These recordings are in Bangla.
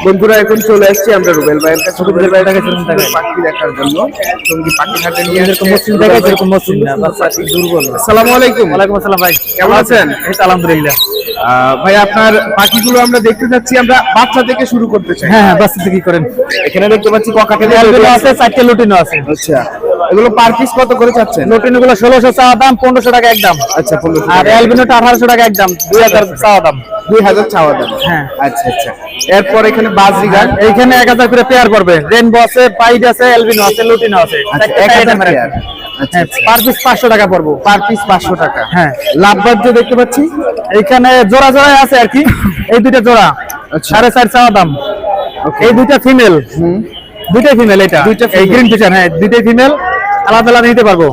বন্ধুরা এখন চলে আসছি আমরা রুবেল ভাইয়ের কাছে। রুবেল ভাইয়ের কাছে পাখি দেখার জন্য সঙ্গী পাখি হাটে নিয়ে এরকম মসৃণ জায়গায় এরকম মসৃণ না, পাখি দুর্বল। আসসালামু আলাইকুম। ওয়ালাইকুম আসসালাম ভাই, কেমন আছেন? এই তো আলহামদুলিল্লাহ। ভাই আপনার পাখিগুলো আমরা দেখতে যাচ্ছি, আমরা বাচ্চা থেকে শুরু করতে চাই। হ্যাঁ হ্যাঁ, বাচ্চা কি করেন? এখানে দেখতে পাচ্ছি ককাটেল এলবিনো আছে, 4টে লুটিনো আছে। আচ্ছা, এগুলো পার পিস কত করে চাচ্ছেন? লুটিনো গুলো 1600 চাওয়া দাম, 1500 টাকা একদম। আচ্ছা, 1500। আর এলবিনোটা 1800 টাকা একদম, 2000 চাওয়া দাম। 2000 চাওয়া দাম। হ্যাঁ। আচ্ছা আচ্ছা। এরপর এখানে বাজরিগার, এইখানে 1000 করে পেয়ার পড়বে। রেনবো আছে, পাইড আছে, এলবিনো আছে, লুটিনো আছে। 1000 পেয়ার। আচ্ছা, পার পিস 500 টাকা পড়বো। পার পিস 500 টাকা। হ্যাঁ। লাভবাদ যে দেখতে পাচ্ছি এইখানে জোড়া জোড়া আছে আর কি। এই দুইটা জোড়া 4.5 চাওয়া দাম। এই দুইটা ফিমেল, দুইটাই ফিমেল। এটা এই গ্রিন ফিচার, হ্যাঁ দুইটাই ফিমেল, আলাদা আলাদা নিতে পারবো।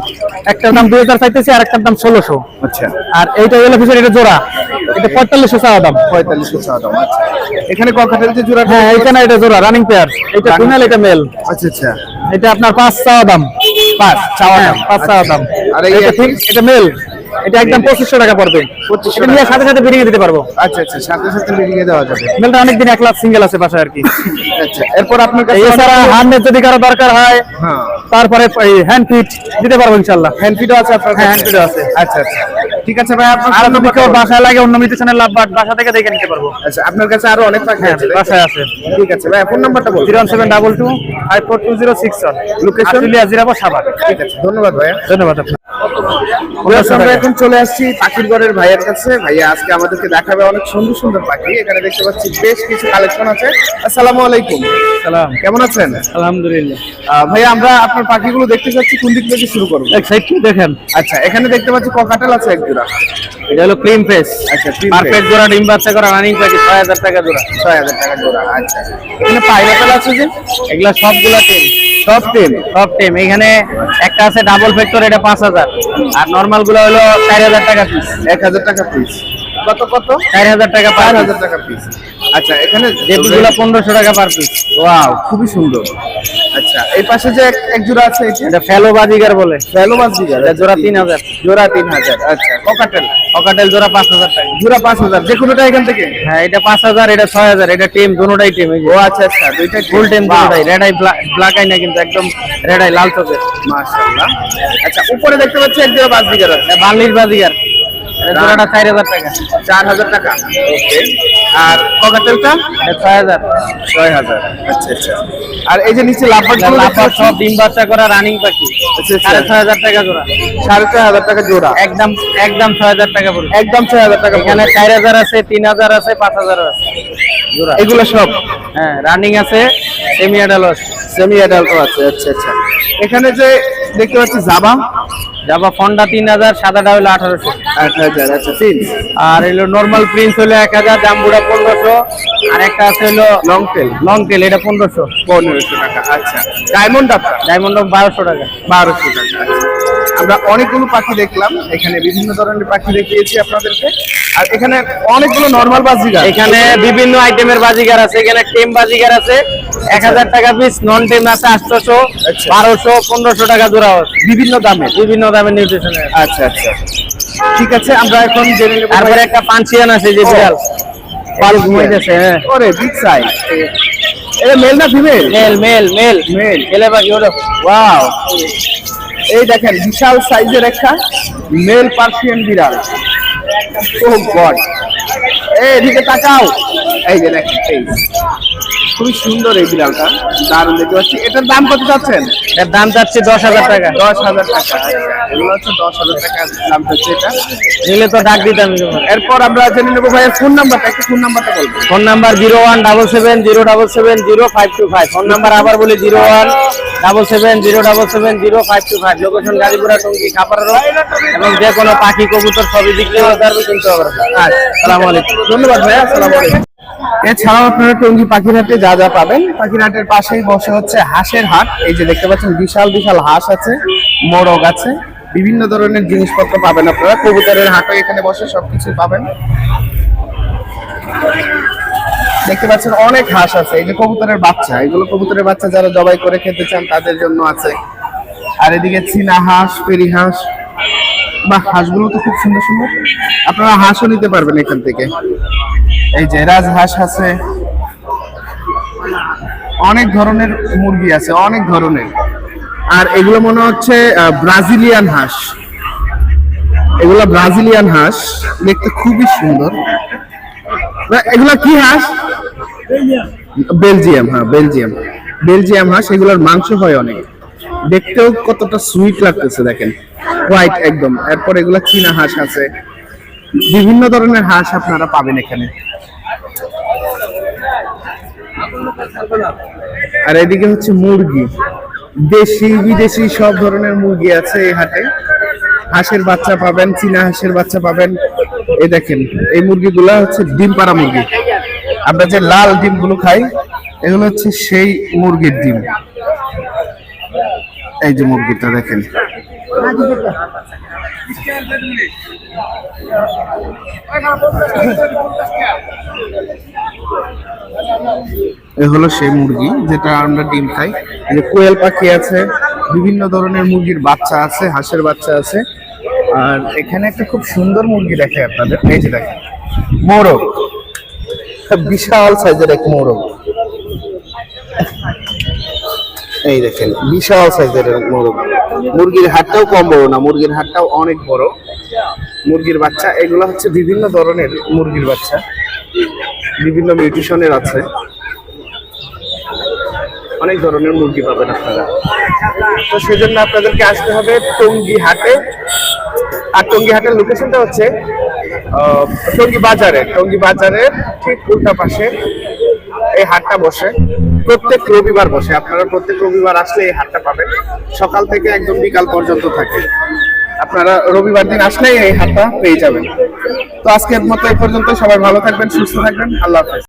একটার দাম 2000 চাইতেছি, আর একটার দাম 1600। আচ্ছা। আর এইটা ইয়েলো ফিচার, এটা জোড়া, এটা 4500 চাওয়া দাম। 4500 চাওয়া দাম। আচ্ছা, এখানে ককাটেল যে জোড়া, হ্যাঁ এখানে এটা জোড়া রানিং পেয়ার, এটা ফিমেল এটা মেল। আচ্ছা আচ্ছা। এটা আপনার 5 চাওয়া দাম। 5 চাওয়া দাম, 5 চাওয়া দাম। আর এটা ঠিক, এটা মেল, এটা একদম 2500 টাকা পড়বে। 2500 এটা নিয়ে সাথে সাথে বেরিয়ে দিতে পারবো। আচ্ছা আচ্ছা, সাথে সাথে বেরিয়ে দেওয়া যাবে। মেলটা অনেকদিন এক লাখ সিঙ্গেল আছে বাসায় আর কি। আচ্ছা, এরপর আপনার কাছে এছাড়া হান্ড্রেড যদি কারো দরকার হয়, হ্যাঁ, তারপরে হ্যান্ড ফিট দিতে পারবো ইনশাআল্লাহ। হ্যান্ড ফিটও আছে আপনার কাছে? হ্যাঁ, হ্যান্ড ফিটও আছে। আচ্ছা আচ্ছা, ঠিক আছে ভাই। আপনার আর যদি কেউ বাসায় লাগে অন্য মিউটেশনের লাভ, বাসা থেকে দেখে নিতে পারবো। আচ্ছা, আপনার কাছে আরো অনেক পাখি আছে? বাসায় আছে। ঠিক আছে ভাই, ফোন নাম্বারটা বলুন। 01722542061। লোকেশন? আশুলিয়া জিরাবো, সাভার। ঠিক আছে, ধন্যবাদ ভাইয়া। ধন্যবাদ আপনাকে। আমরা এখন চলে আসছি পাখির ঘরের ভাইয়ের কাছে। ভাইয়া আজকে আমাদেরকে দেখাবে অনেক সুন্দর সুন্দর পাখি। এখানে দেখতে পাচ্ছি বেশ কিছু কালেকশন আছে। আসসালামু আলাইকুম। সালাম, কেমন আছেন? আলহামদুলিল্লাহ। ভাইয়া আমরা আপনার পাখিগুলো দেখতে চাচ্ছি, কোন দিক থেকে শুরু করবো? এক সাইড দেখেন, আচ্ছা, এখানে দেখতে পাচ্ছি ককাটেল আছে এক জোড়া। এটা হলো ক্রিম ফেস। আচ্ছা, পারফেক্ট জোড়া, ডিম বাচ্চা করা রানিং পাখি, 6000 টাকা জোড়া। 6000 টাকা জোড়া। আচ্ছা, এখানে পাইনাপেল আছে যে, এগুলা সবগুলা টিম, সব টিম। সব টিম। এখানে একটা আছে ডাবল ফ্যাক্টর, এটা 5000। আর নরমাল গুলো হলো 4000 টাকা পিস। 1000 টাকা পিস। কত কত? 4000 টাকা, 4000 টাকা পিস। আচ্ছা, এখানে যেগুলো 1500 টাকা পার পিস। ওয়াও, খুবই সুন্দর। আচ্ছা, এই পাশে যে এক জোড়া আছে, এটা ফেলো বাজিগার বলে, ফেলো বাজিগার, এটা জোড়া 3000। জোড়া 3000। আচ্ছা, ককাটেল? ককাটেল জোড়া 5000 টাকা। জোড়া 5000। যে কোনোটা এখান থেকে? হ্যাঁ, এটা 5000, এটা 6000। এটা টিম, দুটোটাই টিম। ও আচ্ছা আচ্ছা, দুইটাই ফুল টিম, দুটোটাই রেড আই ব্ল্যাক আই না, কিন্তু একদম রেড আই লাল চোখের। মাশাআল্লাহ। আচ্ছা, উপরে দেখতে পাচ্ছি এক জোড়া বাজিগার আছে। বার্লির বাজিগার, এটা জোড়াটা 4000 টাকা। 4000 টাকা। ওকে। আর ককাটেলটা? এটা 6000। 6000। আচ্ছা আচ্ছা। আর এই যে নিচে লাভবার্ড, লাভবার্ড সব ডিম বাচ্চা করা রানিং পাখি, 6500 টাকা জোড়া। 4500 টাকা জোড়া। একদম একদম 6000 টাকা পড়বে। একদম 6000 টাকা। এখানে 4000 আছে, 3000 আছে, 5000 আছে জোড়া। এগুলো সব হ্যাঁ রানিং আছে, সেমি অ্যাডাল্ট আছে। সেমি অ্যাডাল্টও আছে। আচ্ছা আচ্ছা। এখানে যে দেখতে পাচ্ছি জাবা, জাবা ফন্ডা 3000, সাদাটা হলো 1800। 8000। আচ্ছা, প্রিন্স। আর হলো নরমাল প্রিন্স হলো 1000, জাম্বুরা 1500। আর একটা আছে হলো লং টেল, লং টেল, এটা 1500। 1500 টাকা। আচ্ছা, ডায়মন্ড আপনার? ডায়মন্ড 1200 টাকা। 1200 টাকা। আচ্ছা, আমরা অনেকগুলো পাখি দেখলাম, এখানে বিভিন্ন ধরনের পাখি দেখিয়েছি আপনাদেরকে। আর এখানে অনেকগুলো নরমাল বাজিগার, এখানে বিভিন্ন আইটেমের বাজিগার আছে। এখানে টেম বাজিগার আছে 1000 টাকা পিস, নন টেম আছে 800, 1200, 1500 টাকা জোড়া আছে। বিভিন্ন দামে, বিভিন্ন দামের নিউট্রিশনের। আচ্ছা আচ্ছা, ঠিক আছে। আমরা এখন জেনে নেব। তারপরে একটা পাঞ্চিয়ান আছে যে বিড়াল, পাল ঘুমাইতেছে। হ্যাঁ, ওরে বিগ সাইজ। এটা মেল না female? Male male male male. ছেলে পাখি হলো। ওয়াও, এই দেখেন বিশাল সাইজের একটা মেল পার্সিয়ান বিড়াল। ও গড, এদিকে তাকাও। এই যে দেখেন, এই খুবই সুন্দর এই বিড়ালটা, দারুণ দেখতে পাচ্ছি। এটার দাম কত চাচ্ছেন? এর দাম চাচ্ছি 10000 টাকা। 10000 টাকা। এগুলো হচ্ছে 10000 টাকা দাম হচ্ছে এটা। নিলে তো ডাক দিতাম। এরপর আমরা জেনে নেবো ভাইয়ের ফোন নাম্বারটা। একটু ফোন নাম্বারটা বলবো। Phone number 01770770525। ফোন নাম্বার আবার বলি 01770770525। Location Gazipura, Tongi, Kapara road. এবং যে কোনো পাখি কবুতর সবই বিক্রি হতে পারবে, কিনতে হবে। আসসালামু আলাইকুম। ধন্যবাদ ভাইয়া, আসসালামু আলাইকুম। এছাড়াও আপনারা টঙ্গী পাখির হাটে যা যা পাবেন, পাখির হাটের পাশেই বসে হচ্ছে হাঁসের হাট। এই যে দেখতে পাচ্ছেন বিশাল বিশাল হাঁস আছে, মোরগ আছে, বিভিন্ন ধরনের জিনিসপত্র পাবেন আপনারা। কবুতরের হাটও এখানে বসে সবকিছু পাবেন। দেখতে পাচ্ছেন অনেক হাঁস আছে। এই যে কবুতরের বাচ্চা, এগুলো কবুতরের বাচ্চা যারা জবাই করে খেতে চান তাদের জন্য আছে। আর এদিকে চীনা হাঁস, পেরি হাঁস, বা হাঁসগুলো তো খুব সুন্দর সুন্দর। আপনারা হাঁসও নিতে পারবেন এখান থেকে। এই যে রাজহাঁস আছে, অনেক ধরনের মুরগি আছে, অনেক ধরনের। আর এগুলো মনে হচ্ছে ব্রাজিলিয়ান হাঁস। এগুলো ব্রাজিলিয়ান হাঁস, দেখতে খুবই সুন্দর। এগুলা কি হাঁস? বেলজিয়াম, হ্যাঁ বেলজিয়াম। বেলজিয়াম হাঁস, এগুলোর মাংস হয় অনেক, দেখতেও কতটা সুইট লাগতেছে দেখেন, হোয়াইট একদম। এরপর এগুলা চীনা হাঁস আছে, বিভিন্ন ধরনের হাঁস আপনারা পাবেন এখানে। আর এদিকে হচ্ছে মুরগি, দেশি বিদেশি সব ধরনের মুরগি আছে এই হাটে। হাঁসের বাচ্চা পাবেন, চীনা হাঁসের বাচ্চা পাবেন। এই দেখেন, এই মুরগিগুলা হচ্ছে ডিম পাড়া মুরগি। আমরা যে লাল ডিমগুলো খাই, এগুলো হচ্ছে সেই মুরগির ডিম। এই যে মুরগিটা দেখেন, এ হলো সেই মুরগি যেটা আমরা ডিম খাই। এই যে কোয়েল পাখি আছে, বিভিন্ন ধরনের মুরগির বাচ্চা আছে, হাঁসের বাচ্চা আছে। আর এখানে একটা খুব সুন্দর মুরগি দেখে আপনাদের, এই যে দেখেন মোরগ, বিশাল সাইজের এক মোরগ। এই দেখেন বিশাল সাইজের মোরগ। মুরগির হাটটাও কম বড় না, মুরগির হাটটাও অনেক বড়। মুরগির বাচ্চা, এগুলো হচ্ছে বিভিন্ন ধরনের মুরগির বাচ্চা, বিভিন্ন মিউটেশনের আছে। অনেক ধরনের মুরগি পাবেন আপনারা। তো সেজন্য আপনাদেরকে আসতে হবে টঙ্গী হাটে। আর টঙ্গী হাটের লোকেশনটা হচ্ছে টঙ্গী বাজারে। টঙ্গী বাজারের ঠিক উল্টা পাশে এই হাটটা বসে, প্রত্যেক রবিবার বসে। আপনারা প্রত্যেক রবিবার আসলে এই হাটটা পাবেন, সকাল থেকে একদম বিকাল পর্যন্ত থাকে। আপনারা রবিবার দিন আসলেই এই হাটটা পেয়ে যাবেন। তো আজকের মতো এই পর্যন্ত, সবাই ভালো থাকবেন, সুস্থ থাকবেন, আল্লাহ হাফেজ।